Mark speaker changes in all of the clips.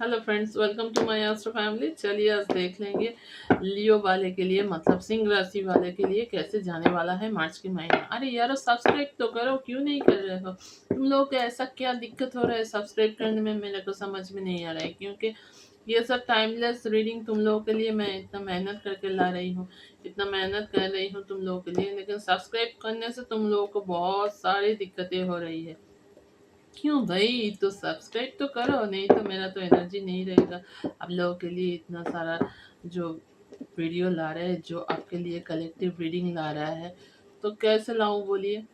Speaker 1: Hello friends, welcome to my astro family. चलिए आज देख लेंगे लियो वाले के लिए, मतलब सिंह राशि वाले के लिए कैसे जाने वाला है मार्च के महीने। अरे यारो, सब्सक्राइब तो करो, क्यों नहीं कर रहे हो? तुम लोगों को ऐसा क्या दिक्कत हो रहा है सब्सक्राइब करने में? मेरे को समझ में नहीं आ रहा है, क्योंकि ये सब टाइमलेस रीडिंग तुम लोगों के लिए मैं इतना मेहनत करके ला रही हूँ, इतना मेहनत कर रही हूँ तुम लोगों के लिए, लेकिन सब्सक्राइब करने से तुम लोगों को बहुत सारी दिक्कतें हो रही है। क्यों भाई? तो सब्सक्राइब तो करो, नहीं तो मेरा तो एनर्जी नहीं रहेगा आप लोगों के लिए इतना सारा जो वीडियो ला रहे हैं, जो आपके लिए कलेक्टिव रीडिंग ला रहा है। तो कैसे लाऊं बोलिए?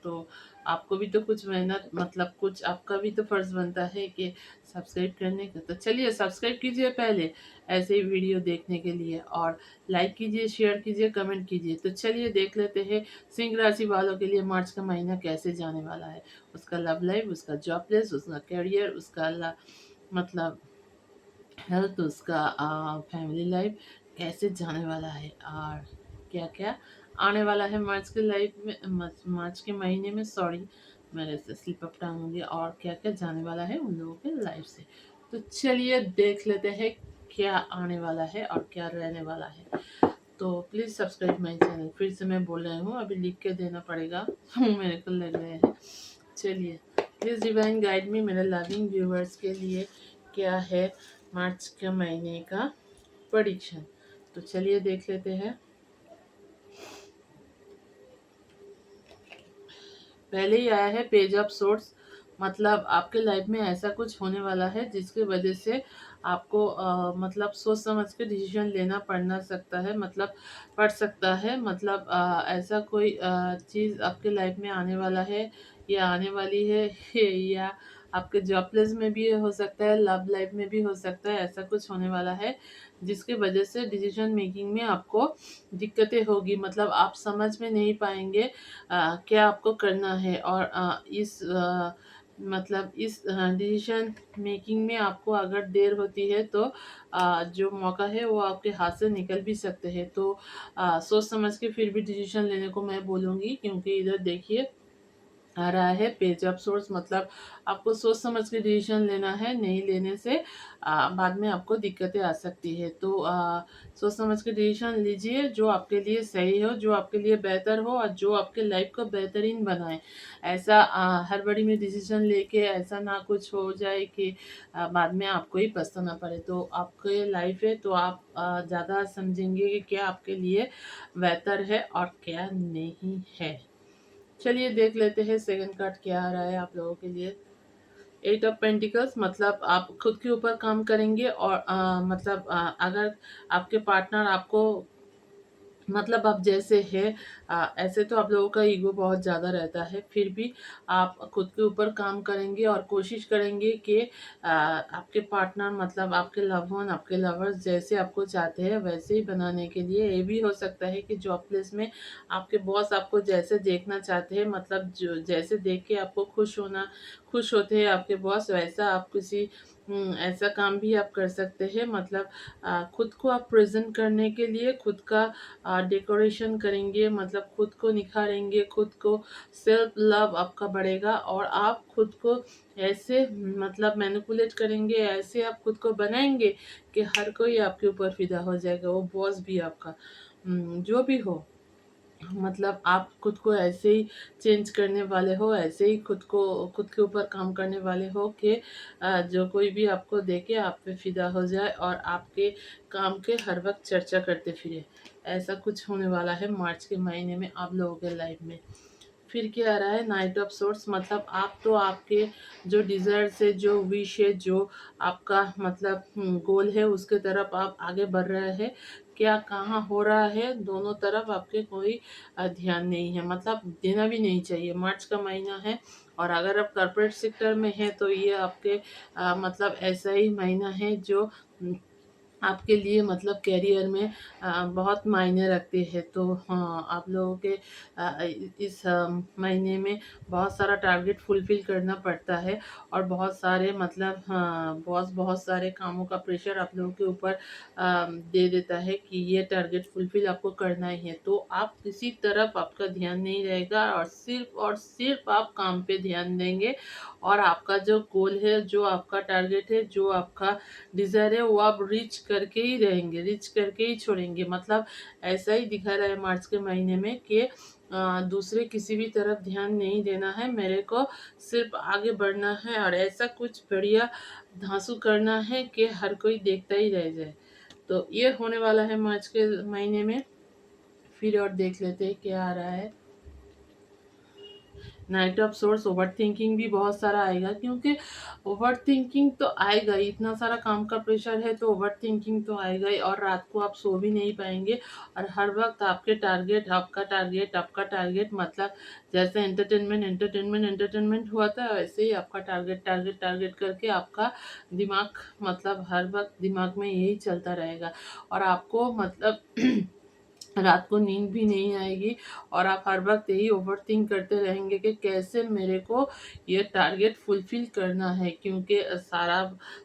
Speaker 1: तो आपको भी तो कुछ मेहनत, मतलब कुछ आपका भी तो फर्ज बनता है कि सब्सक्राइब करने का। तो चलिए सब्सक्राइब कीजिए पहले, ऐसे ही वीडियो देखने के लिए, और लाइक कीजिए, शेयर कीजिए, कमेंट कीजिए। तो चलिए देख लेते हैं सिंह राशि वालों के लिए मार्च का महीना कैसे जाने वाला है। उसका लव लाइफ, उसका जॉब प्लेस, उसका करियर, उसका मतलब हेल्थ, उसका फैमिली लाइफ कैसे जाने वाला है, और क्या क्या आने वाला है मार्च के लाइफ में, मार्च के महीने में। सॉरी, मेरे से स्लिप अप टांग होंगे, और क्या क्या जाने वाला है उन लोगों के लाइफ से। तो चलिए देख लेते हैं क्या आने वाला है और क्या रहने वाला है। तो प्लीज़ सब्सक्राइब माई चैनल। फिर से मैं बोल रही हूँ, अभी लिख के देना पड़ेगा मेरे को लग रहे हैं। चलिए, प्लीज़ डिवाइन गाइड मी मेरे लविंग व्यूवर्स के लिए क्या है मार्च के महीने का प्रेडिक्शन। तो चलिए देख लेते हैं। पहले ही आया है पेज ऑफ सोर्ट्स, मतलब आपके लाइफ में ऐसा कुछ होने वाला है जिसकी वजह से आपको मतलब सोच समझ के डिसीजन लेना पड़ना सकता है, मतलब पड़ सकता है, मतलब ऐसा कोई चीज़ आपके लाइफ में आने वाला है या आने वाली है या आपके जॉब प्लेस में भी हो सकता है, लव लाइफ में भी हो सकता है। ऐसा कुछ होने वाला है जिसकी वजह से डिसीजन मेकिंग में आपको दिक्कतें होगी, मतलब आप समझ में नहीं पाएंगे क्या आपको करना है। और मतलब इस डिसीजन मेकिंग में आपको अगर देर होती है तो जो मौका है वो आपके हाथ से निकल भी सकते हैं। तो सोच समझ के फिर भी डिसीजन लेने को मैं बोलूँगी, क्योंकि इधर देखिए आ रहा है पेज ऑफ सोर्स, मतलब आपको सोच समझ के डिसीजन लेना है। नहीं लेने से बाद में आपको दिक्कतें आ सकती है। तो सोच समझ के डिसीजन लीजिए जो आपके लिए सही हो, जो आपके लिए बेहतर हो, और जो आपके लाइफ को बेहतरीन बनाए। ऐसा हड़बड़ी में डिसीजन लेके ऐसा ना कुछ हो जाए कि बाद में आपको ही पछताना पड़े। तो आपके लाइफ है तो आप ज़्यादा समझेंगे कि क्या आपके लिए बेहतर है और क्या नहीं है। चलिए देख लेते हैं सेकंड कार्ड क्या आ रहा है आप लोगों के लिए। एट ऑफ पेंटिकल्स, मतलब आप खुद के ऊपर काम करेंगे, और मतलब अगर आपके पार्टनर आपको, मतलब आप जैसे है ऐसे तो आप लोगों का ईगो बहुत ज़्यादा रहता है, फिर भी आप खुद के ऊपर काम करेंगे और कोशिश करेंगे कि आपके पार्टनर, मतलब आपके लव वन, आपके लवर्स जैसे आपको चाहते हैं वैसे ही बनाने के लिए। ये भी हो सकता है कि जॉब प्लेस में आपके बॉस आपको जैसे देखना चाहते हैं, मतलब जो जैसे देख के आपको खुश होते हैं आपके बॉस, वैसा आप किसी ऐसा काम भी आप कर सकते हैं। मतलब खुद को आप प्रेजेंट करने के लिए खुद का डेकोरेशन करेंगे, मतलब खुद को निखारेंगे, खुद को सेल्फ लव आपका बढ़ेगा, और आप खुद को ऐसे मतलब मैनिपुलेट करेंगे, ऐसे आप खुद को बनाएंगे कि हर कोई आपके ऊपर फिदा हो जाएगा, वो बॉस भी आपका, जो भी हो। मतलब आप खुद को ऐसे ही चेंज करने वाले हो, ऐसे ही खुद के ऊपर काम करने वाले हो कि जो कोई भी आपको देखे आप पे फिदा हो जाए और आपके काम के हर वक्त चर्चा करते फिरे। ऐसा कुछ होने वाला है मार्च के महीने में आप लोगों के लाइफ में। फिर क्या आ रहा है नाइट ऑफ सोर्ट्स, मतलब आप तो आपके जो डिज़ायर से, जो विश है, जो आपका मतलब गोल है, उसके तरफ आप आगे बढ़ रहे हैं। क्या कहाँ हो रहा है दोनों तरफ आपके कोई ध्यान नहीं है, मतलब देना भी नहीं चाहिए। मार्च का महीना है, और अगर आप कॉर्पोरेट सेक्टर में हैं तो ये आपके मतलब ऐसा ही महीना है जो आपके लिए मतलब करियर में बहुत मायने रखती है। तो हाँ, आप लोगों के इस महीने में बहुत सारा टारगेट फुलफ़िल करना पड़ता है और बहुत सारे मतलब हाँ, बॉस बहुत सारे कामों का प्रेशर आप लोगों के ऊपर दे देता है कि ये टारगेट फुलफ़िल आपको करना ही है। तो आप किसी तरफ आपका ध्यान नहीं रहेगा और सिर्फ़ आप काम पे ध्यान देंगे और आपका जो गोल है, जो आपका टारगेट है, जो आपका डिज़ायर है वो आप रीच करके ही रहेंगे, रीच करके ही छोड़ेंगे। मतलब ऐसा ही दिखा रहा है मार्च के महीने में कि दूसरे किसी भी तरफ ध्यान नहीं देना है, मेरे को सिर्फ़ आगे बढ़ना है और ऐसा कुछ बढ़िया धांसू करना है कि हर कोई देखता ही रह जाए। तो ये होने वाला है मार्च के महीने में। फिर और देख लेते हैं क्या आ रहा है। नाइट ऑफ सोर्स ओवरथिंकिंग भी बहुत सारा आएगा, क्योंकि ओवरथिंकिंग तो आएगा ही, इतना सारा काम का प्रेशर है तो ओवरथिंकिंग तो आएगा ही और रात को आप सो भी नहीं पाएंगे और हर वक्त आपके टारगेट आपका टारगेट आपका टारगेट, मतलब जैसे एंटरटेनमेंट एंटरटेनमेंट एंटरटेनमेंट हुआ था वैसे ही आपका टारगेट टारगेट टारगेट करके आपका दिमाग मतलब हर वक्त दिमाग में यही चलता रहेगा और आपको मतलब रात को नींद भी नहीं आएगी और आप हर वक्त यही ओवरथिंक करते रहेंगे कि कैसे मेरे को ये टारगेट फुलफिल करना है, क्योंकि सारा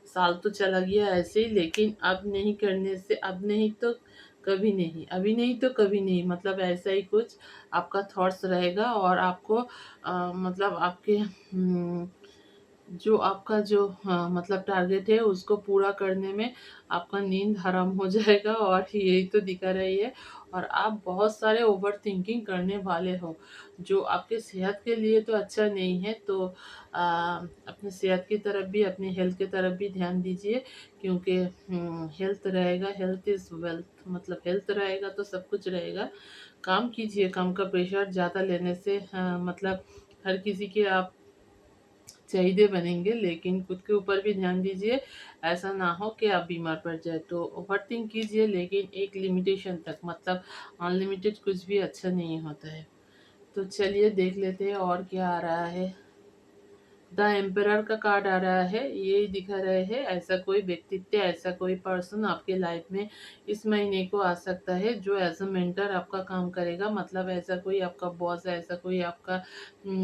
Speaker 1: साल तो चला गया ऐसे ही, लेकिन अब नहीं करने से अब नहीं तो कभी नहीं, अभी नहीं तो कभी नहीं, मतलब ऐसा ही कुछ आपका थॉट्स रहेगा और आपको मतलब आपके जो आपका जो हाँ, मतलब टारगेट है उसको पूरा करने में आपका नींद हराम हो जाएगा और यही तो दिखा रही है। और आप बहुत सारे ओवरथिंकिंग करने वाले हो जो आपके सेहत के लिए तो अच्छा नहीं है। तो अपनी सेहत की तरफ भी अपनी हेल्थ की तरफ भी ध्यान दीजिए, क्योंकि हेल्थ रहेगा, हेल्थ इज़ वेल्थ, मतलब हेल्थ रहेगा तो सब कुछ रहेगा। काम कीजिए, काम का प्रेशर ज़्यादा लेने से मतलब हर किसी के आप चाहिए बनेंगे, लेकिन खुद के ऊपर भी ध्यान दीजिए, ऐसा ना हो कि आप बीमार पड़ जाए। तो ओवरथिंक कीजिए लेकिन एक लिमिटेशन तक, मतलब अनलिमिटेड कुछ भी अच्छा नहीं होता है। तो चलिए देख लेते हैं और क्या आ रहा है। द एम्परर का कार्ड आ रहा है, ये दिखा रहे हैं ऐसा कोई व्यक्तित्व, ऐसा कोई पर्सन आपके लाइफ में इस महीने को आ सकता है जो एज अ मेंटर आपका काम करेगा। मतलब ऐसा कोई आपका बॉस है, ऐसा कोई आपका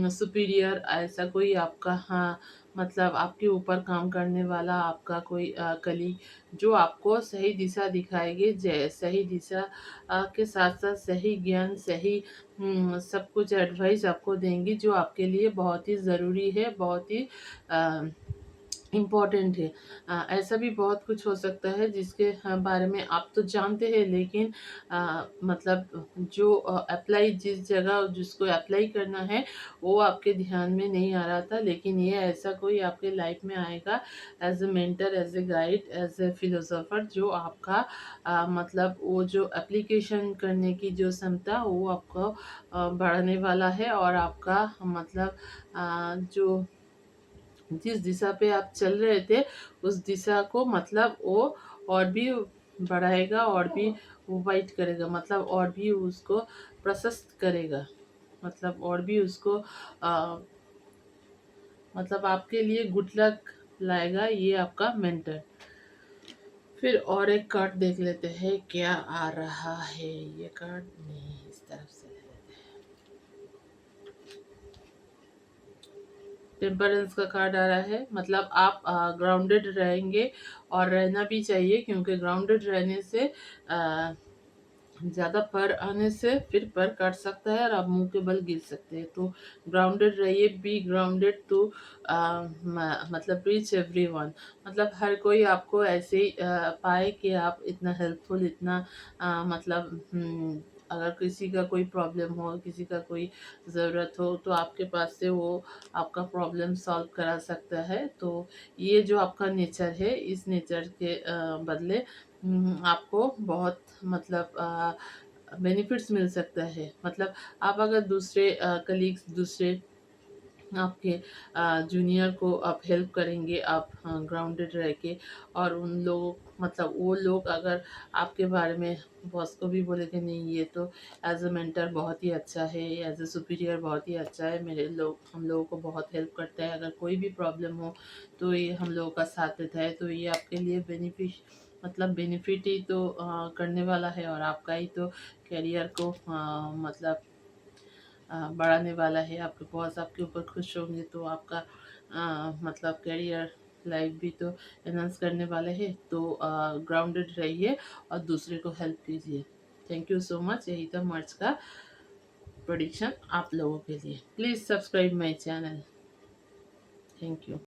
Speaker 1: सुपीरियर, ऐसा कोई आपका हाँ मतलब आपके ऊपर काम करने वाला आपका कोई कलीग जो आपको सही दिशा दिखाएगी, सही दिशा के साथ साथ सही ज्ञान, सही सब कुछ एडवाइस आपको देंगी जो आपके लिए बहुत ही ज़रूरी है, बहुत ही अ, इम्पोर्टेंट है। ऐसा भी बहुत कुछ हो सकता है जिसके बारे में आप तो जानते हैं, लेकिन मतलब जो अप्लाई जिस जगह जिसको अप्लाई करना है वो आपके ध्यान में नहीं आ रहा था, लेकिन ये ऐसा कोई आपके लाइफ में आएगा as a mentor, as a guide, as a philosopher जो आपका मतलब वो जो एप्लीकेशन करने की जो क्षमता वो आपको बढ़ाने वाला है और आपका मतलब जो जिस दिशा पे आप चल रहे थे उस दिशा को मतलब वो और भी बढ़ाएगा और भी वो वाइट करेगा, मतलब और भी उसको प्रशस्त करेगा, मतलब और भी उसको आ, मतलब आपके लिए गुड लक लाएगा ये आपका मेंटर। फिर और एक कार्ड देख लेते हैं क्या आ रहा है। ये कार्ड नहीं, इस तरफ से ले लेते हैं। टेम्परेंस का कार्ड आ रहा है, मतलब आप ग्राउंडेड रहेंगे और रहना भी चाहिए, क्योंकि ग्राउंडेड रहने से ज़्यादा पर आने से फिर पर कट सकता है और आप मुंह के बल गिर सकते हैं। तो ग्राउंडेड रहिए, बी ग्राउंडेड टू मतलब रीच एवरीवन, मतलब हर कोई आपको ऐसे ही पाए कि आप इतना हेल्पफुल, इतना मतलब अगर किसी का कोई प्रॉब्लम हो, किसी का कोई ज़रूरत हो तो आपके पास से वो आपका प्रॉब्लम सॉल्व करा सकता है। तो ये जो आपका नेचर है, इस नेचर के बदले आपको बहुत मतलब बेनिफिट्स मिल सकता है। मतलब आप अगर दूसरे कलीग्स, दूसरे आपके जूनियर को आप हेल्प करेंगे, आप ग्राउंडेड रह के, और उन लोग मतलब वो लोग अगर आपके बारे में बॉस को भी बोले कि नहीं ये तो एज अ मेंटर बहुत ही अच्छा है, एज अ सुपीरियर बहुत ही अच्छा है, मेरे लोग हम लोगों को बहुत हेल्प करता है, अगर कोई भी प्रॉब्लम हो तो ये हम लोगों का साथ देता है, तो ये आपके लिए मतलब बेनिफिट ही तो करने वाला है, और आपका ही तो करियर को मतलब बढ़ाने वाला है। आपके बॉस आपके ऊपर खुश होंगे तो आपका मतलब करियर लाइफ भी तो एनहांस करने वाले हैं। तो ग्राउंडेड रहिए और दूसरे को हेल्प कीजिए। Thank you so much. यही था मर्च का प्रोडिक्शन आप लोगों के लिए। Please subscribe my channel. Thank you.